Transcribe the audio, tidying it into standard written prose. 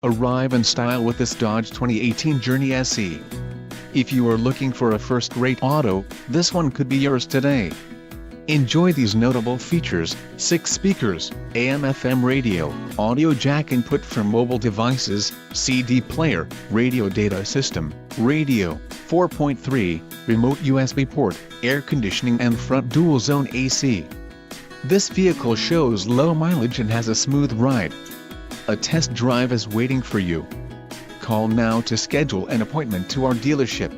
Arrive in style with this Dodge 2018 Journey SE. If you are looking for a first-rate auto, this one could be yours today. Enjoy these notable features: 6 speakers, AM/FM radio, audio jack input for mobile devices, CD player, radio data system, radio, 4.3, remote USB port, air conditioning and front dual-zone AC. This vehicle shows low mileage and has a smooth ride. A test drive is waiting for you. Call now to schedule an appointment to our dealership.